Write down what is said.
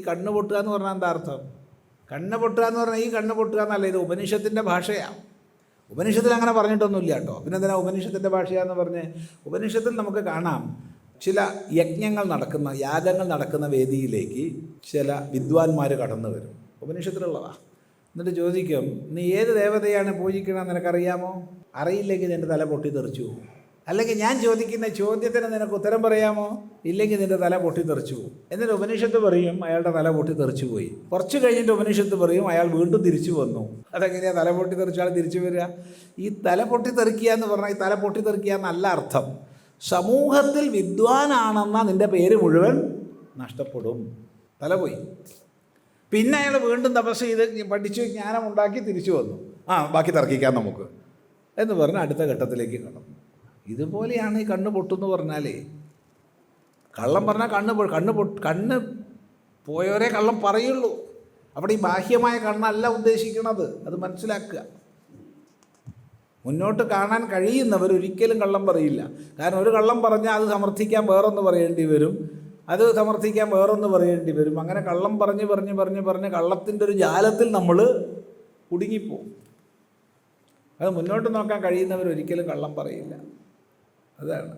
കണ്ണ് പൊട്ടുക എന്ന് പറഞ്ഞാൽ എന്താ അർത്ഥം? കണ്ണ് പൊട്ടുക എന്ന് പറഞ്ഞാൽ ഈ കണ്ണ് പൊട്ടുക എന്നല്ല, ഇത് ഉപനിഷത്തിൻ്റെ ഭാഷയാണ്. ഉപനിഷത്തിൽ അങ്ങനെ പറഞ്ഞിട്ടൊന്നുമില്ല കേട്ടോ. പിന്നെ എന്തിനാ ഉപനിഷത്തിൻ്റെ ഭാഷയാന്ന് പറഞ്ഞ്? ഉപനിഷത്തിൽ നമുക്ക് കാണാം, ചില യജ്ഞങ്ങൾ നടക്കുന്ന, യാഗങ്ങൾ നടക്കുന്ന വേദിയിലേക്ക് ചില വിദ്വാൻമാർ കടന്നു വരും. ഉപനിഷത്തിലുള്ളതാണ്. എന്നിട്ട് ചോദിക്കും, നീ ഏത് ദേവതയാണ് പൂജിക്കണമെന്ന് നിനക്കറിയാമോ? അറിയില്ലെങ്കിൽ നിൻ്റെ തല പൊട്ടി തെറിച്ചു പോകും. അല്ലെങ്കിൽ ഞാൻ ചോദിക്കുന്ന ചോദ്യത്തിന് നിനക്ക് ഉത്തരം പറയാമോ? ഇല്ലെങ്കിൽ നിൻ്റെ തല പൊട്ടി തെറിച്ചു പോകും. എന്നിട്ട് ഉപനിഷത്ത് പറയും അയാളുടെ തല പൊട്ടി തെറിച്ചു പോയി. കുറച്ച് കഴിഞ്ഞിട്ട് ഉപനിഷത്ത് പറയും അയാൾ വീണ്ടും തിരിച്ചു വന്നു. അതെങ്ങനെയാണ് തല പൊട്ടി തെറിച്ചാൽ തിരിച്ചു വരിക? ഈ തല പൊട്ടി തെറിക്കുക എന്ന് പറഞ്ഞാൽ ഈ തല പൊട്ടി തെറിക്കുക എന്നല്ല അർത്ഥം. സമൂഹത്തിൽ വിദ്വാനാണെന്ന നിൻ്റെ പേര് മുഴുവൻ നഷ്ടപ്പെടും. തല പോയി. പിന്നെ അയാൾ വീണ്ടും തപസ് ചെയ്ത് പഠിച്ചു ജ്ഞാനമുണ്ടാക്കി തിരിച്ചു വന്നു. ബാക്കി തർക്കിക്കാം നമുക്ക് എന്ന് പറഞ്ഞ് അടുത്ത ഘട്ടത്തിലേക്ക് കടന്നു. ഇതുപോലെയാണ് ഈ കണ്ണ് പൊട്ടെന്ന് പറഞ്ഞാലേ. കള്ളം പറഞ്ഞാൽ കണ്ണ് പോയവരെ കള്ളം പറയുള്ളൂ. അവിടെ ഈ ബാഹ്യമായ കണ്ണല്ല ഉദ്ദേശിക്കുന്നത്, അത് മനസ്സിലാക്കുക. മുന്നോട്ട് കാണാൻ കഴിയുന്നവർ ഒരിക്കലും കള്ളം പറയില്ല. കാരണം ഒരു കള്ളം പറഞ്ഞാൽ അത് സമർത്ഥിക്കാൻ വേറൊന്ന് പറയേണ്ടി വരും, അത് സമർത്ഥിക്കാൻ വേറൊന്ന് പറയേണ്ടി വരും. അങ്ങനെ കള്ളം പറഞ്ഞ് കള്ളത്തിൻ്റെ ഒരു ജാലത്തിൽ നമ്മൾ കുടുങ്ങിപ്പോവും. അത് മുന്നോട്ട് നോക്കാൻ കഴിയുന്നവർ ഒരിക്കലും കള്ളം പറയില്ല. അതാണ്.